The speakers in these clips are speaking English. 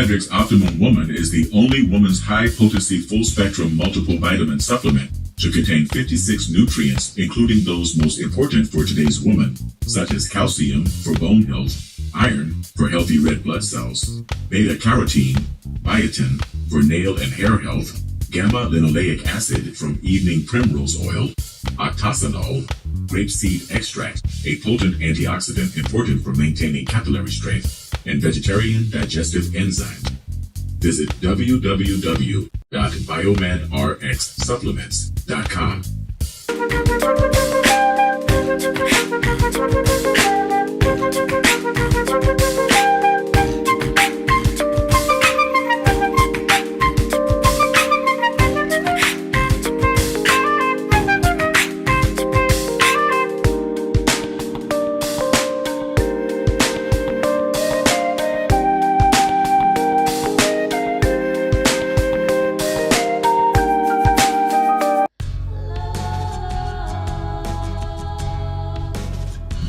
BiomedRx Optimum Woman is the only woman's high-potency full-spectrum multiple vitamin supplement to contain 56 nutrients, including those most important for today's woman, such as calcium for bone health, iron for healthy red blood cells, beta-carotene, biotin for nail and hair health, gamma-linoleic acid from evening primrose oil, octasanol, grapeseed extract, a potent antioxidant important for maintaining capillary strength, and vegetarian digestive enzymes. Visit www.biomedrxsupplements.com.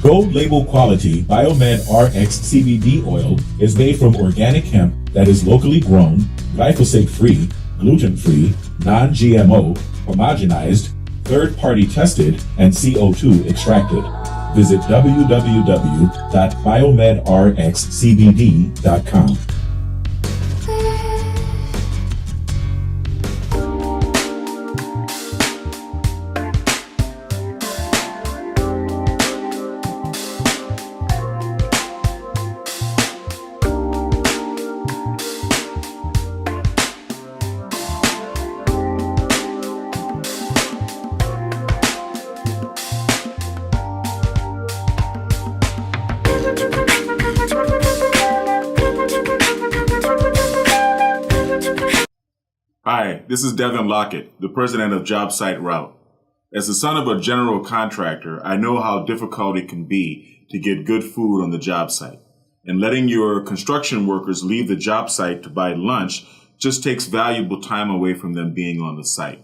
Gold label quality BiomedRx CBD oil is made from organic hemp that is locally grown, glyphosate-free, gluten-free, non-GMO, homogenized, third-party tested, and CO2 extracted. Visit www.biomedrxcbd.com. Hi, this is Devin Lockett, the president of JobSite Route. As the son of a general contractor, I know how difficult it can be to get good food on the job site. And letting your construction workers leave the job site to buy lunch just takes valuable time away from them being on the site.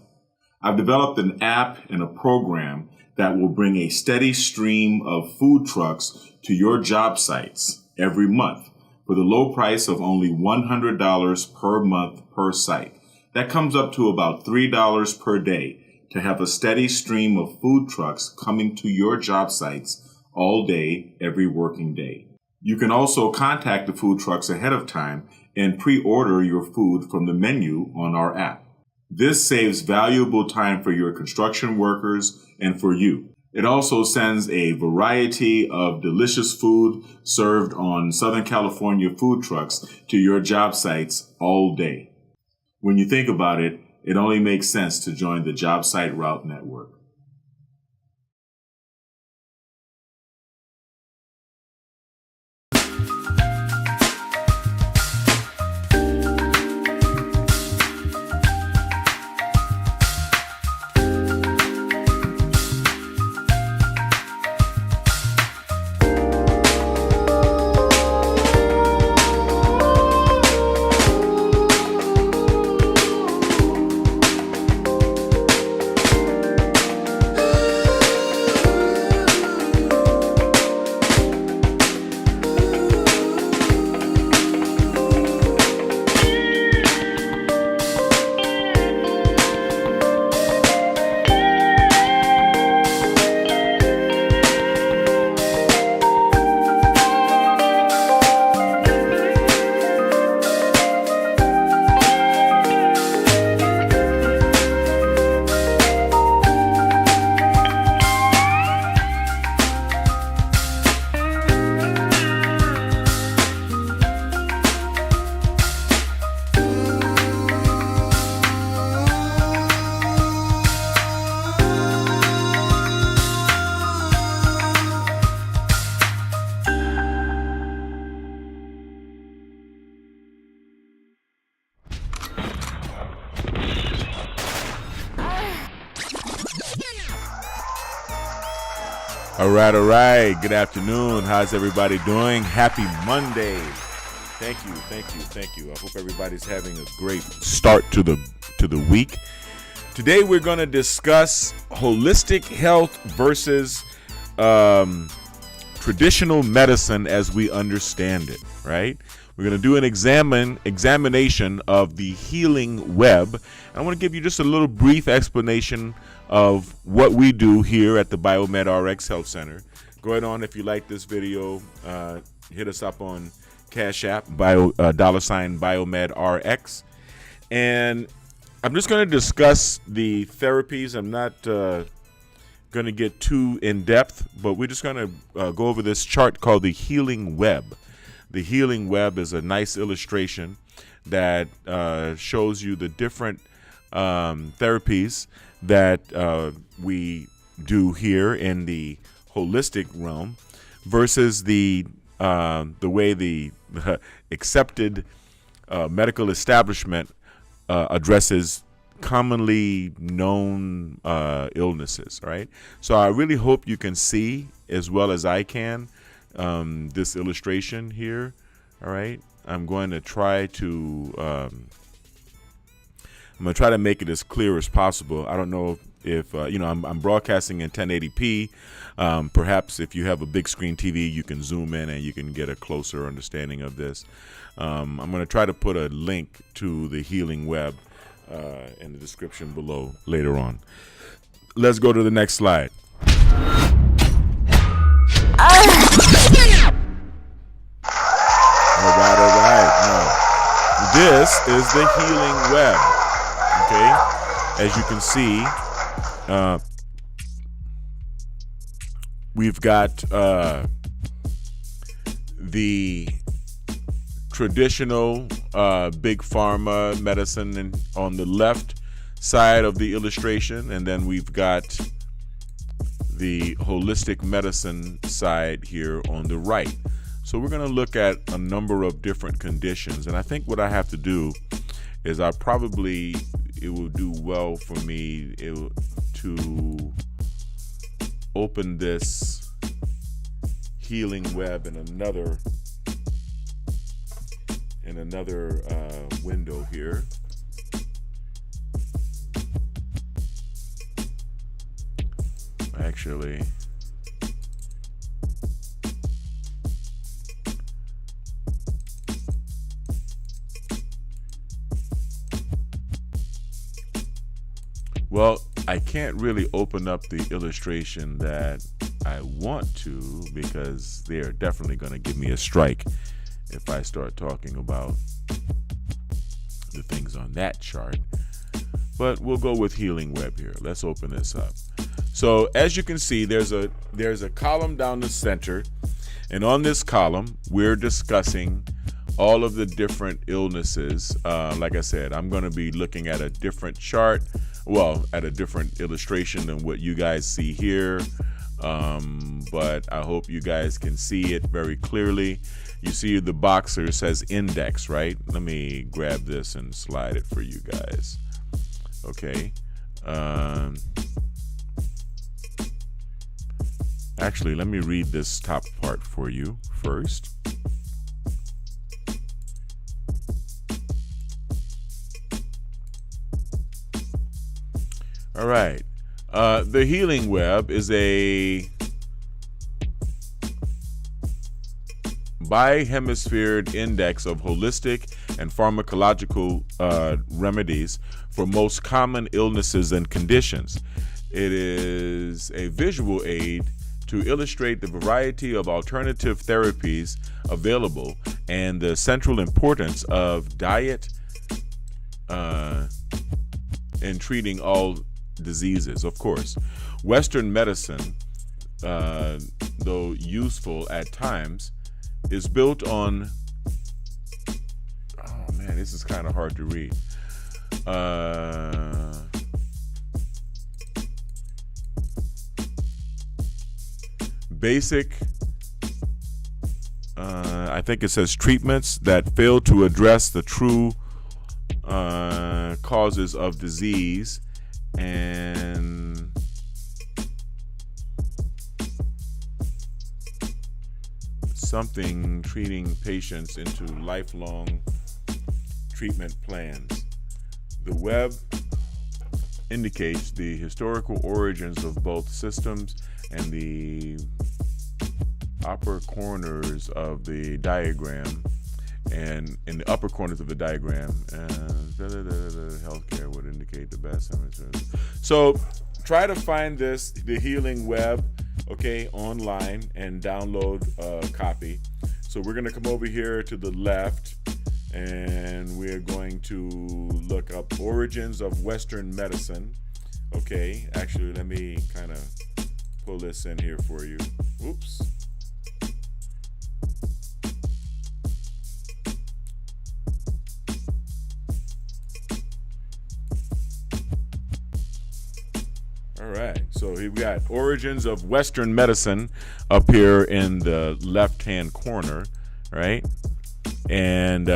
I've developed an app and a program that will bring a steady stream of food trucks to your job sites every month for the low price of only $100 per month per site. That comes up to about $3 per day to have a steady stream of food trucks coming to your job sites all day, every working day. You can also contact the food trucks ahead of time and pre-order your food from the menu on our app. This saves valuable time for your construction workers and for you. It also sends a variety of delicious food served on Southern California food trucks to your job sites all day. When you think about it, it only makes sense to join the JobSite Route Network. All right. Good afternoon. How's everybody doing? Happy Monday. Thank you. I hope everybody's having a great start to the week. Today we're going to discuss holistic health versus traditional medicine as we understand it, right? We're going to do an examination of the healing web. I want to give you just a little brief explanation of what we do here at the BiomedRx Health Center. Go ahead on, if you like this video, hit us up on Cash App, $BiomedRx. And I'm just going to discuss the therapies. I'm not going to get too in depth, but we're just going to go over this chart called the healing web. The healing web is a nice illustration that shows you the different therapies that we do here in the holistic realm versus the way the accepted medical establishment addresses commonly known illnesses, right? So I really hope you can see as well as I can this illustration here. All right, I'm going to try to make it as clear as possible. I don't know if I'm broadcasting in 1080p. Perhaps if you have a big screen TV, you can zoom in and you can get a closer understanding of this. I'm going to try to put a link to the healing web in the description below later on. Let's go to the next slide. All right. Now, this is the healing web. Okay, as you can see, we've got the traditional big pharma medicine on the left side of the illustration, and then we've got the holistic medicine side here on the right. So we're going to look at a number of different conditions, and I think what I have to do is it will do well for me to open this healing web in another window here. Actually, well, I can't really open up the illustration that I want to, because they are definitely going to give me a strike if I start talking about the things on that chart. But we'll go with healing web here. Let's open this up. So as you can see, there's a column down the center, and on this column we're discussing all of the different illnesses. Like I said, I'm going to be looking at a different chart, at a different illustration than what you guys see here, but I hope you guys can see it very clearly. You see the box here says index, right? Let me grab this and slide it for you guys. Okay. Actually, let me read this top part for you first. All right. The healing web is a bi-hemisphered index of holistic and pharmacological remedies for most common illnesses and conditions. It is a visual aid to illustrate the variety of alternative therapies available and the central importance of diet in treating all diseases. Of course, Western medicine, though useful at times, is built on, oh man, this is kind of hard to read. Basic, I think it says treatments that fail to address the true causes of disease, and something treating patients into lifelong treatment plans. The web indicates the historical origins of both systems, and the upper corners of the diagram And in the upper corners of the diagram, healthcare would indicate the best. So try to find this, the Healing Web, okay, online, and download a copy. So we're going to come over here to the left, and we're going to look up Origins of Western Medicine. Okay, actually, let me kind of pull this in here for you. Oops. All right, so we got Origins of Western Medicine up here in the left-hand corner, right? And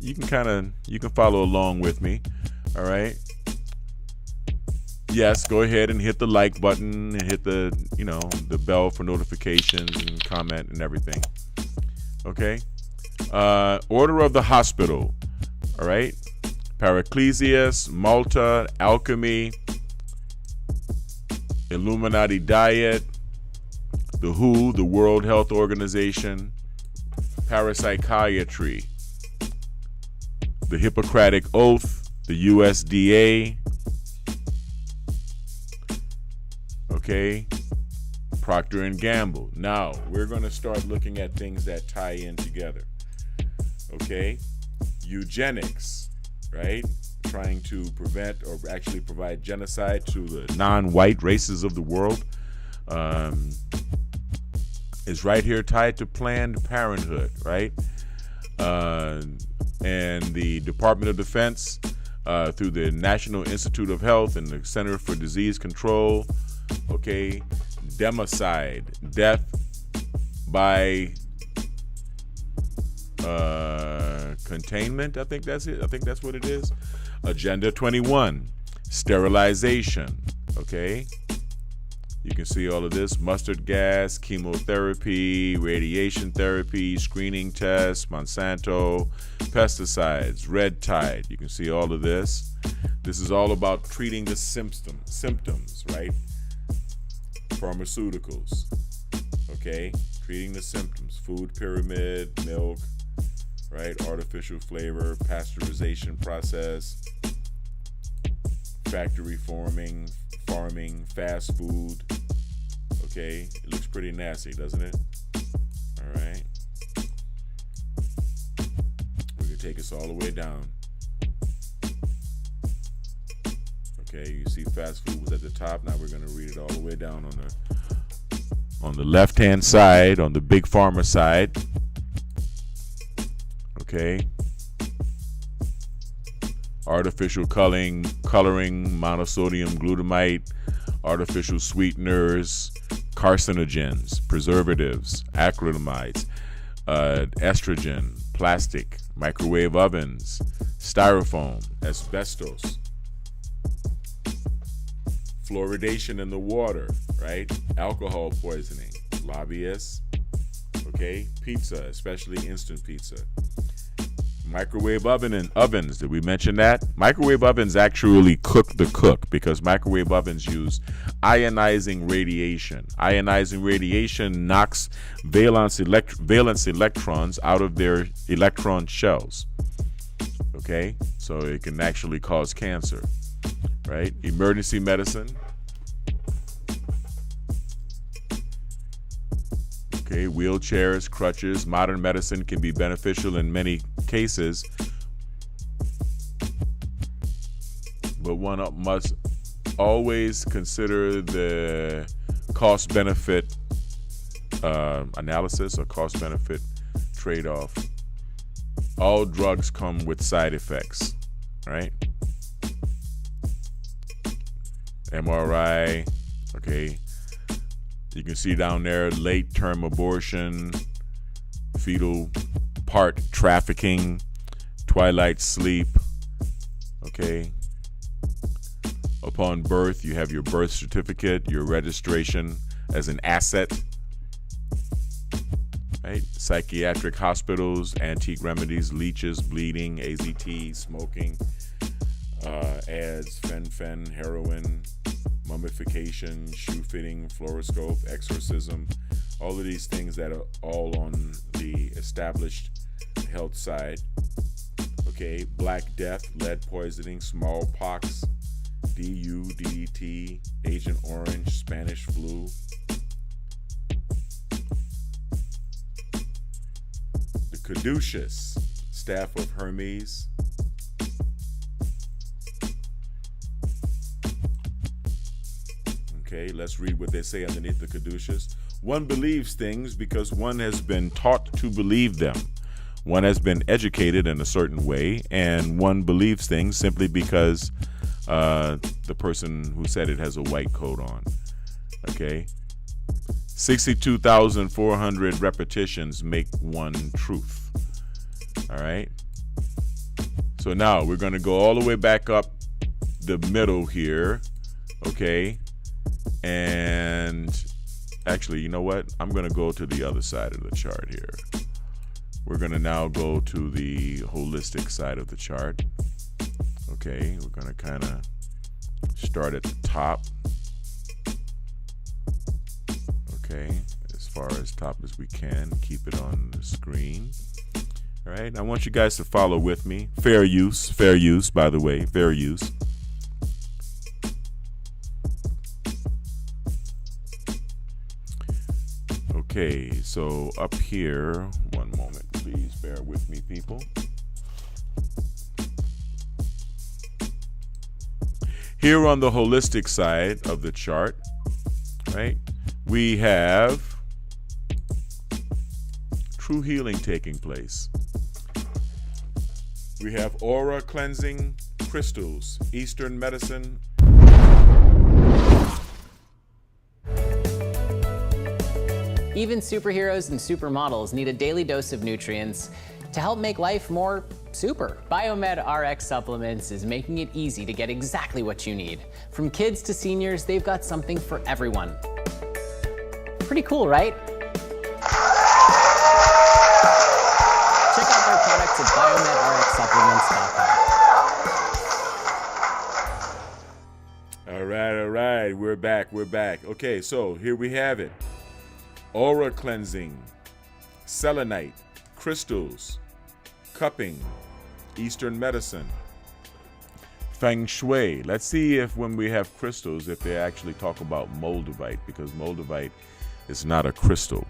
you can follow along with me, all right? Yes, go ahead and hit the like button and hit the, the bell for notifications and comment and everything. Okay? Order of the Hospital, all right? Paracelsus, Malta, Alchemy, Illuminati Diet, the WHO, the World Health Organization, Parapsychiatry, the Hippocratic Oath, the USDA, okay, Procter & Gamble. Now, we're going to start looking at things that tie in together, okay? Eugenics, right? Trying to prevent or actually provide genocide to the non-white races of the world, is right here tied to Planned Parenthood, right? And the Department of Defense, through the National Institute of Health and the Center for Disease Control, okay, democide, death by containment, I think that's it. I think that's what it is. Agenda 21, sterilization, okay? You can see all of this: mustard gas, chemotherapy, radiation therapy, screening tests, Monsanto, pesticides, red tide. You can see all of this. This is all about treating the symptoms, right? Pharmaceuticals, okay? Treating the symptoms: food pyramid, milk, right? Artificial flavor, pasteurization process, factory farming, fast food. Okay, it looks pretty nasty, doesn't it? All right. We can take us all the way down. Okay, you see fast food was at the top. Now we're going to read it all the way down on the left-hand side, on the big pharma side. Okay. Artificial coloring, monosodium glutamate, artificial sweeteners, carcinogens, preservatives, acrylamides, estrogen, plastic, microwave ovens, styrofoam, asbestos, fluoridation in the water, right? Alcohol poisoning, lobbyists, okay? Pizza, especially instant pizza. Microwave ovens, did we mention that? Microwave ovens actually cook the cook because microwave ovens use ionizing radiation. Ionizing radiation knocks valence electrons out of their electron shells. Okay, so it can actually cause cancer, right? Emergency medicine. Okay, wheelchairs, crutches, modern medicine can be beneficial in many cases, but one must always consider the cost-benefit analysis or cost-benefit trade-off. All drugs come with side effects, right? MRI, okay. You can see down there late-term abortion, fetal part trafficking, twilight sleep, okay. Upon birth, you have your birth certificate, your registration as an asset, right? Psychiatric hospitals, antique remedies, leeches, bleeding, AZT, smoking, ads, fen, heroin, mummification, shoe fitting, fluoroscope, exorcism, all of these things that are all on the established health side. Okay, Black Death, lead poisoning, smallpox, DU, DDT, Agent Orange, Spanish flu. The caduceus, staff of Hermes. Okay, let's read what they say underneath the caduceus. One believes things because one has been taught to believe them. One has been educated in a certain way, and one believes things simply because the person who said it has a white coat on. Okay? 62,400 repetitions make one truth. All right? So now we're going to go all the way back up the middle here. Okay? And actually, you know what? I'm going to go to the other side of the chart here. We're going to now go to the holistic side of the chart. Okay, we're going to kind of start at the top. Okay, as far as top as we can. Keep it on the screen. All right, I want you guys to follow with me. Fair use, by the way, fair use. Okay, so up here, one moment, please bear with me, people. Here on the holistic side of the chart, right, we have true healing taking place. We have aura cleansing crystals, Eastern medicine. Even superheroes and supermodels need a daily dose of nutrients to help make life more super. BiomedRx Supplements is making it easy to get exactly what you need. From kids to seniors, they've got something for everyone. Pretty cool, right? Check out their products at BiomedRxSupplements.com. All right, we're back. Okay, so here we have it. Aura cleansing, selenite, crystals, cupping, Eastern medicine, feng shui. Let's see if when we have crystals, if they actually talk about moldavite, because moldavite is not a crystal.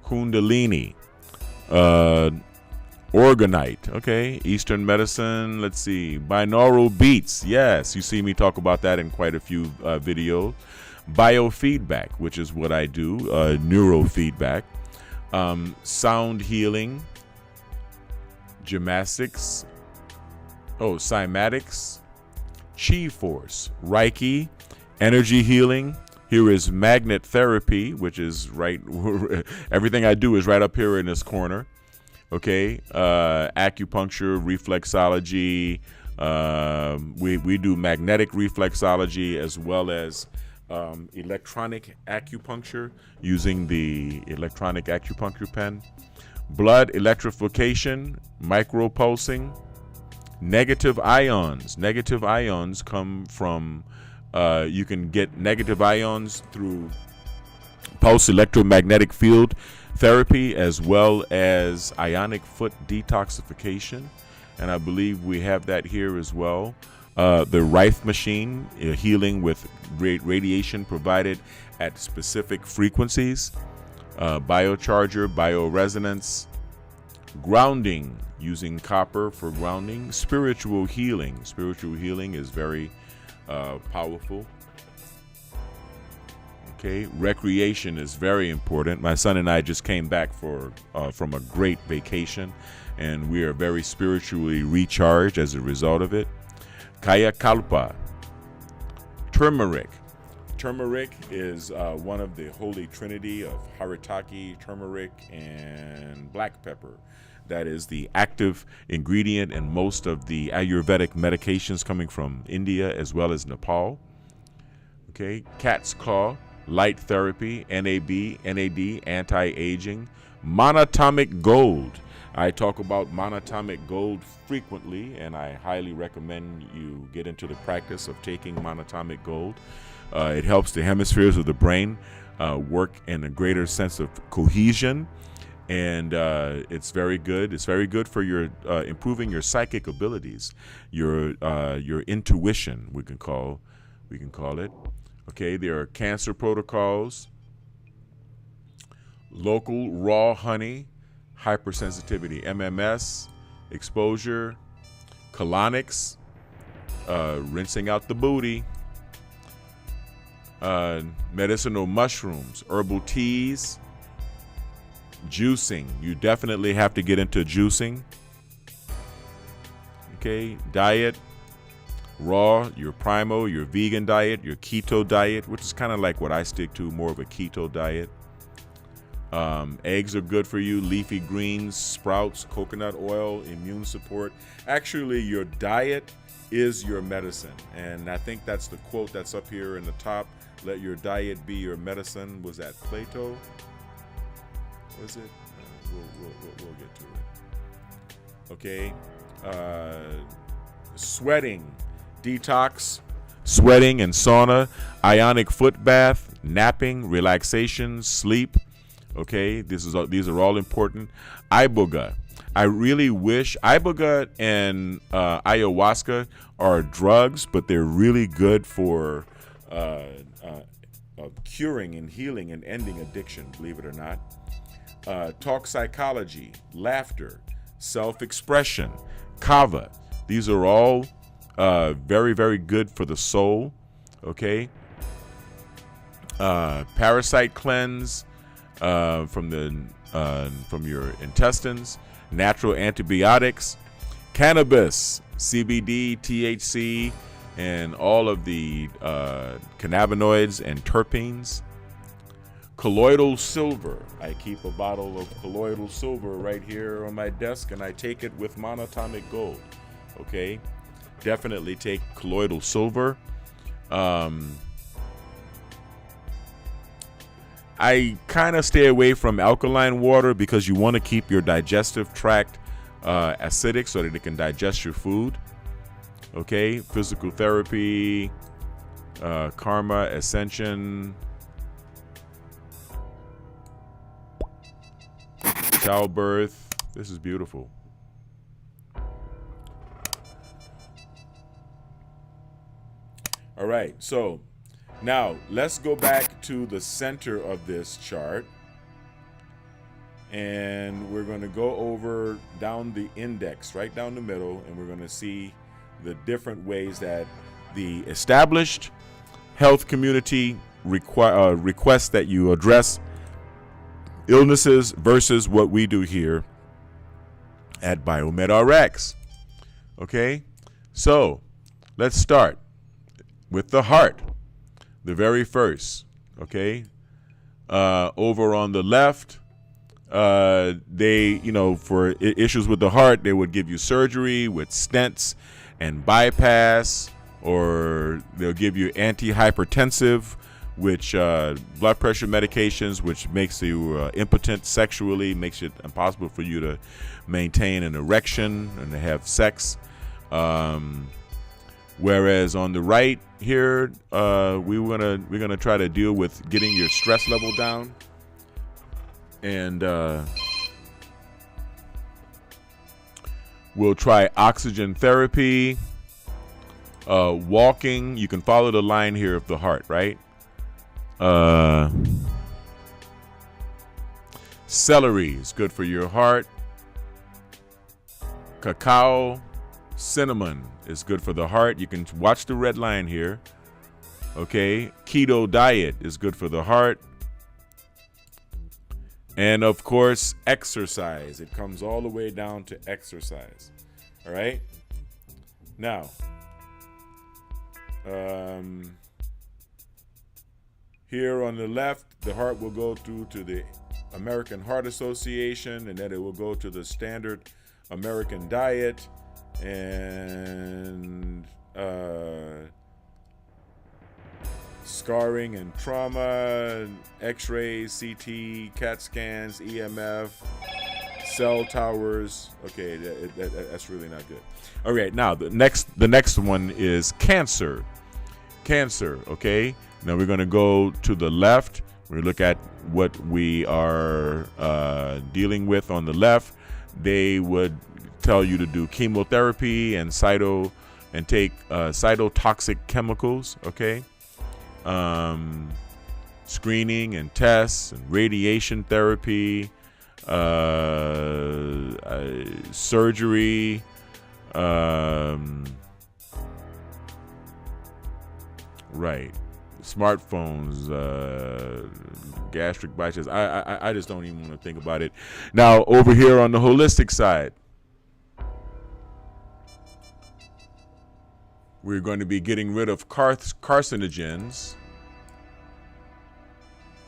Kundalini, Organite, okay, Eastern medicine. Let's see, binaural beats. Yes, you see me talk about that in quite a few videos. Biofeedback, which is what I do, neurofeedback. Sound healing, gymnastics, cymatics, chi force, Reiki, energy healing. Here is magnet therapy, which is right, everything I do is right up here in this corner. Okay, acupuncture, reflexology, we do magnetic reflexology as well as electronic acupuncture using the electronic acupuncture pen. Blood electrification, micropulsing, negative ions. Negative ions come from, you can get negative ions through pulse electromagnetic field therapy as well as ionic foot detoxification, and I believe we have that here as well. The Rife machine, healing with radiation provided at specific frequencies. Biocharger, bioresonance, grounding, using copper for grounding. Spiritual healing is very powerful. Okay, recreation is very important. My son and I just came back from a great vacation, and we are very spiritually recharged as a result of it. Kaya Kalpa, turmeric. Turmeric is one of the holy trinity of haritaki, turmeric, and black pepper. That is the active ingredient in most of the Ayurvedic medications coming from India as well as Nepal. Okay, cat's claw, light therapy, NAD, anti-aging, monatomic gold. I talk about monatomic gold frequently, and I highly recommend you get into the practice of taking monatomic gold. It helps the hemispheres of the brain work in a greater sense of cohesion. And it's very good. It's very good for your improving your psychic abilities, your intuition. We can call it. Okay, there are cancer protocols, local raw honey, hypersensitivity, MMS, exposure, colonics, rinsing out the booty, medicinal mushrooms, herbal teas. Juicing. You definitely have to get into juicing. Okay, diet, raw, your primo, your vegan diet, your keto diet, which is kind of like what I stick to, more of a keto diet. Eggs are good for you, leafy greens, sprouts, coconut oil, immune support. Actually, your diet is your medicine. And I think that's the quote that's up here in the top. Let your diet be your medicine. Was that Plato? Was it? We'll get to it. Okay. Sweating, detox, sweating and sauna, ionic foot bath, napping, relaxation, sleep. Okay, these are all important. Iboga. I really wish iboga and ayahuasca are drugs, but they're really good for curing and healing and ending addiction, believe it or not. Talk psychology, laughter, self-expression, kava. These are all very, very good for the soul. Okay. Parasite cleanse from your intestines, natural antibiotics, cannabis, CBD, THC, and all of the cannabinoids and terpenes. Colloidal silver. I keep a bottle of colloidal silver right here on my desk, and I take it with monatomic gold. Okay, definitely take colloidal silver. I kind of stay away from alkaline water because you want to keep your digestive tract acidic so that it can digest your food. Okay, physical therapy, karma, ascension, childbirth. This is beautiful. All right, so now let's go back to the center of this chart, and we're going to go over down the index, right down the middle, and we're going to see the different ways that the established health community requests that you address illnesses versus what we do here at BiomedRx. Okay, so let's start with the heart, the very first. Okay, over on the left, they, for issues with the heart, they would give you surgery with stents and bypass, or they'll give you antihypertensive, which blood pressure medications, which makes you impotent sexually, makes it impossible for you to maintain an erection and to have sex. Whereas on the right here, we're gonna try to deal with getting your stress level down, and we'll try oxygen therapy, walking. You can follow the line here of the heart, right? Celery is good for your heart. Cacao, cinnamon is good for the heart. You can watch the red line here. Okay, keto diet is good for the heart. And of course, exercise. It comes all the way down to exercise. All right. Now, here on the left, the heart will go through to the American Heart Association, and then it will go to the standard American diet, and scarring and trauma, x-rays, CT, CAT scans, EMF, cell towers. Okay, that's really not good. All right, now the next one is cancer. Okay, now we're going to go to the left. We look at what we are dealing with on the left. They would tell you to do chemotherapy and take cytotoxic chemicals, okay? Screening and tests and radiation therapy, surgery, right, smartphones, gastric bypass. I just don't even want to think about it. Now, over here on the holistic side, we're going to be getting rid of carcinogens.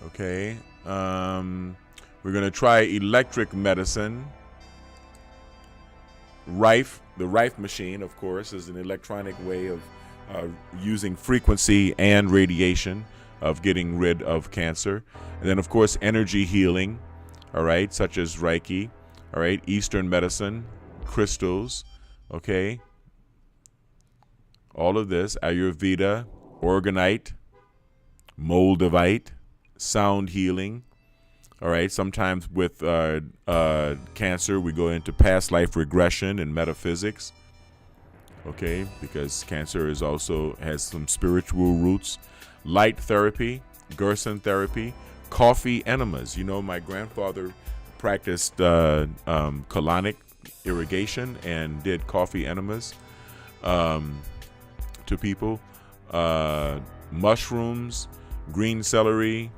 Okay. We're going to try electric medicine. The Rife machine, of course, is an electronic way of using frequency and radiation of getting rid of cancer. And then, of course, energy healing, all right, such as Reiki, all right, Eastern medicine, crystals, okay. All of this, Ayurveda, Organite, Moldavite, sound healing. All right, sometimes with cancer, we go into past life regression and metaphysics. Okay, because cancer has some spiritual roots. Light therapy, Gerson therapy, coffee enemas. You know, my grandfather practiced colonic irrigation and did coffee enemas to people. Mushrooms, green celery.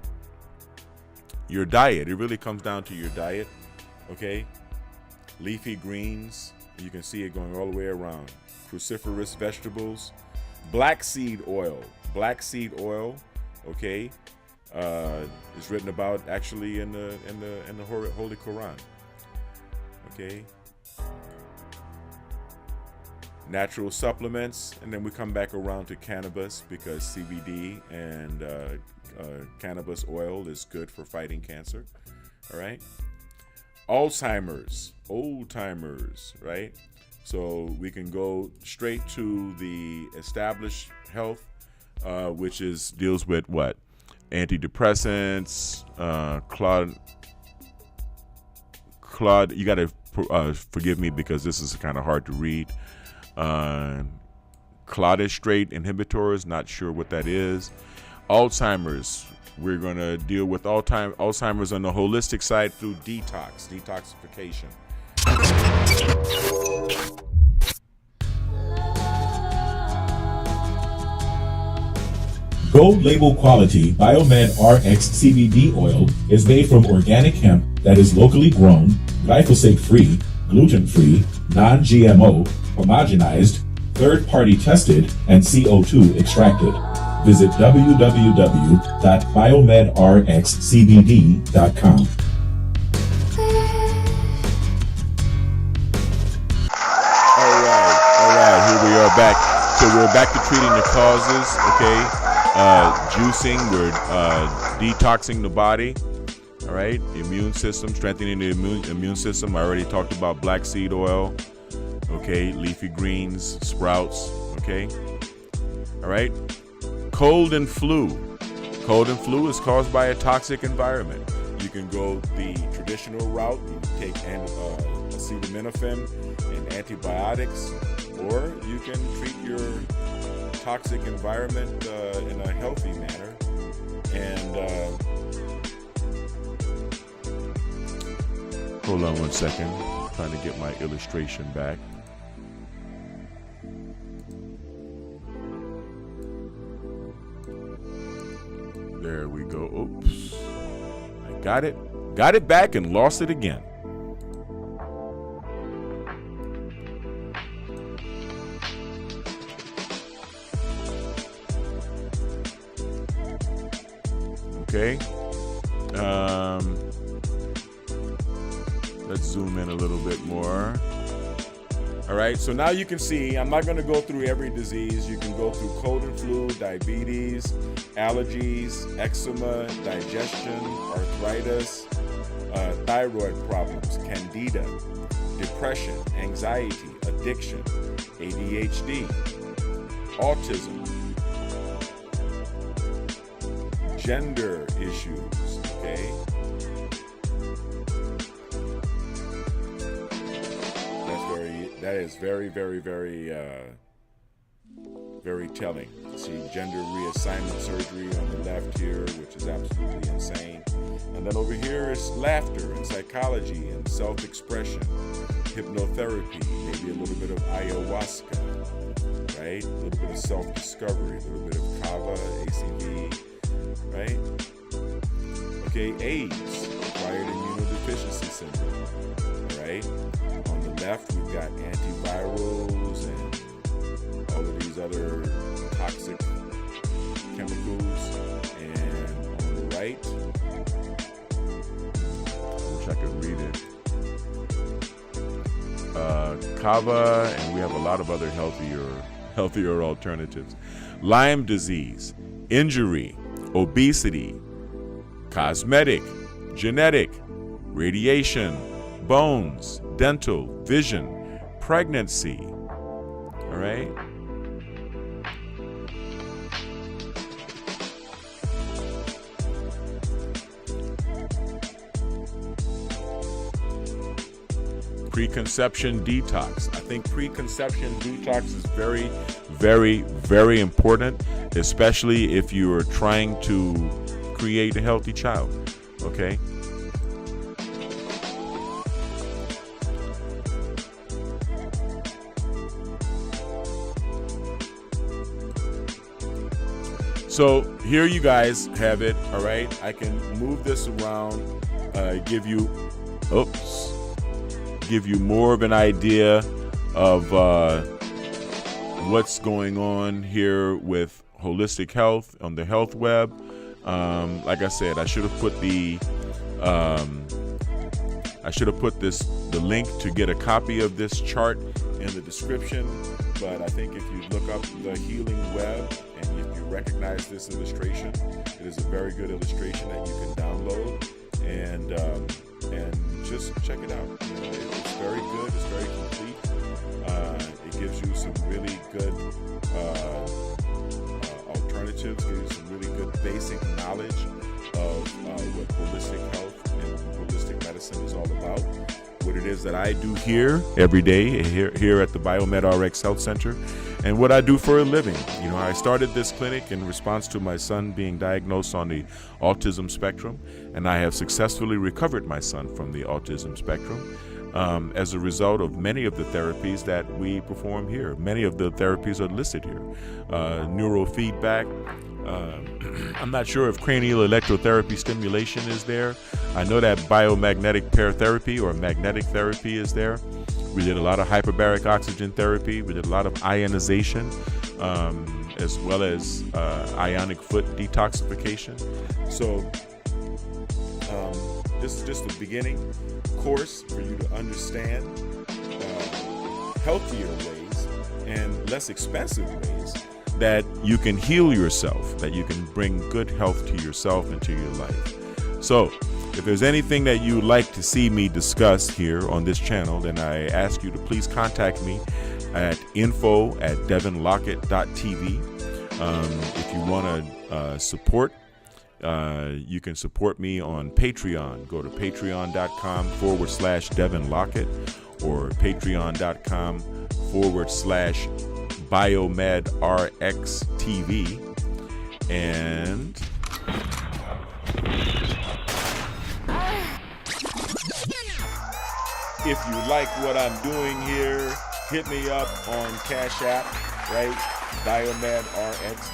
Your diet, it really comes down to your diet, okay? Leafy greens, you can see it going all the way around. Cruciferous vegetables, black seed oil, okay, is written about actually in the Holy Quran, okay. Natural supplements, and then we come back around to cannabis because CBD and cannabis oil is good for fighting cancer. All right. Alzheimer's, old timers, right? So we can go straight to the established health, which deals with what? Antidepressants, Claude, you got to forgive me because this is kind of hard to read. Claudistrate inhibitors, not sure what that is. Alzheimer's, we're going to deal with Alzheimer's on the holistic side through detoxification. Gold label quality BiomedRx CBD oil is made from organic hemp that is locally grown, glyphosate-free, gluten-free, non-GMO, homogenized, third-party tested, and CO2 extracted. Visit www.biomedrxcbd.com. All right, here we are back. So we're back to treating the causes, okay? Juicing, we're detoxing the body, all right? Immune system, strengthening the immune system. I already talked about black seed oil, okay? Leafy greens, sprouts, okay? All right? Cold and flu. Cold and flu is caused by a toxic environment. You can go the traditional route, you take acetaminophen and antibiotics, or you can treat your toxic environment in a healthy manner. And hold on one second, I'm trying to get my illustration back. There we go. Oops. I got it back and lost it again. Okay. Let's zoom in a little bit more. All right, so now you can see, I'm not going to go through every disease. You can go through cold and flu, diabetes, allergies, eczema, digestion, arthritis, thyroid problems, candida, depression, anxiety, addiction, ADHD, autism, gender issues, okay? That is very, very, very, very telling. See gender reassignment surgery on the left here, which is absolutely insane. And then over here is laughter and psychology and self-expression, hypnotherapy, maybe a little bit of ayahuasca, right? A little bit of self-discovery, a little bit of kava, ACV, right? Okay, AIDS, acquired immunodeficiency syndrome, right? On the left, we've got antivirals and all of these other toxic chemicals. And on the right, I wish I could read it. Kava, and we have a lot of other healthier alternatives. Lyme disease, injury, obesity, cosmetic, genetic, radiation, bones, dental, vision, pregnancy. All right? Preconception detox. I think preconception detox is very, very, very important, especially if you are trying to create a healthy child. Okay? So here you guys have it, all right? I can move this around, give you more of an idea of what's going on here with holistic health on the health web. Like I said, I should have put the link to get a copy of this chart in the description. But I think if you look up the Healing Web and if you recognize this illustration, it is a very good illustration that you can download and just check it out. You know, it's very good. It's very complete. It gives you some really good alternatives. Gives you some really good basic knowledge of what holistic health and holistic medicine is all about. What it is that I do here every day here at the BiomedRx Health Center, and what I do for a living. You know, I started this clinic in response to my son being diagnosed on the autism spectrum, and I have successfully recovered my son from the autism spectrum as a result of many of the therapies that we perform here. Many of the therapies are listed here. Neurofeedback. I'm not sure if cranial electrotherapy stimulation is there. I know that biomagnetic pair therapy or magnetic therapy is there. We did a lot of hyperbaric oxygen therapy. We did a lot of ionization, as well as ionic foot detoxification. So this is just the beginning course for you to understand healthier ways and less expensive ways that you can heal yourself, that you can bring good health to yourself and to your life. So if there's anything that you would like to see me discuss here on this channel, then I ask you to please contact me at info@devinlockett.tv. If you want to support, you can support me on Patreon. Go to patreon.com/Devin Lockett or patreon.com/BiomedRx TV. And if you like what I'm doing here, hit me up on Cash App, right? BiomedRx,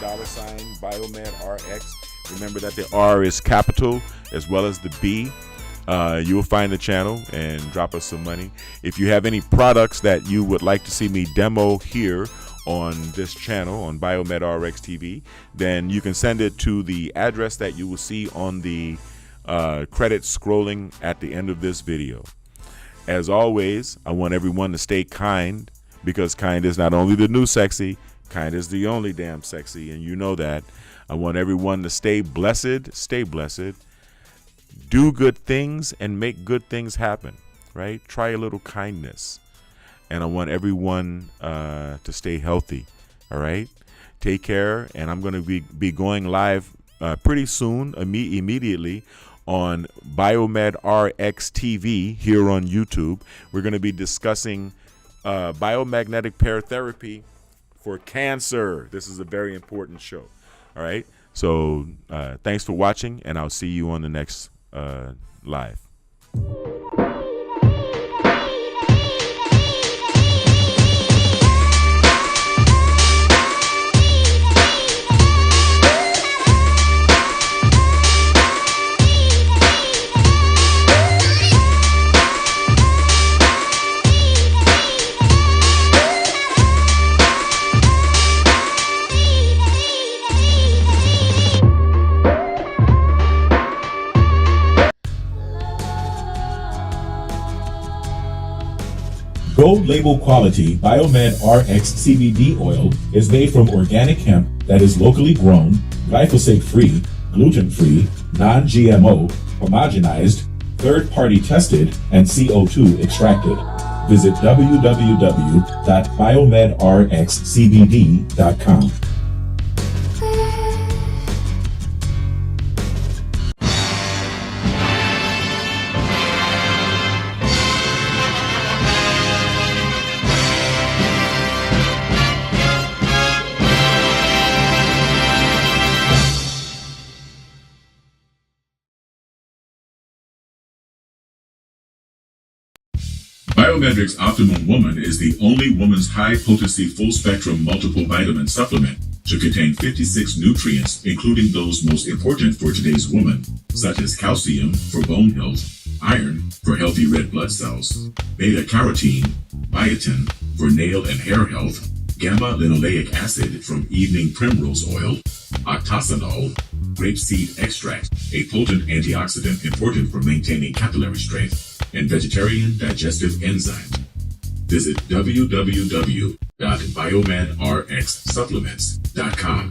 $BiomedRx. Remember that the R is capital as well as the B. You will find the channel and drop us some money. If you have any products that you would like to see me demo here on this channel on BiomedRx TV, then you can send it to the address that you will see on the credits scrolling at the end of this video. As always, I want everyone to stay kind, because kind is not only the new sexy, kind is the only damn sexy, and you know that. I want everyone to stay blessed, do good things, and make good things happen, right? Try a little kindness. And I want everyone to stay healthy, all right? Take care, and I'm going to be going live pretty soon, immediately, on BiomedRx TV here on YouTube. We're going to be discussing biomagnetic pair therapy for cancer. This is a very important show. All right. So thanks for watching, and I'll see you on the next live. Gold label quality BiomedRx CBD oil is made from organic hemp that is locally grown, glyphosate-free, gluten-free, non-GMO, homogenized, third-party tested, and CO2 extracted. Visit www.biomedrxcbd.com. BiomedRx Optimum Woman is the only woman's high-potency full-spectrum multiple vitamin supplement to contain 56 nutrients, including those most important for today's woman, such as calcium for bone health, iron for healthy red blood cells, beta-carotene, biotin for nail and hair health, gamma-linoleic acid from evening primrose oil, octasanol, grapeseed extract, a potent antioxidant important for maintaining capillary strength, and vegetarian digestive enzymes. Visit www.biomedrxsupplements.com.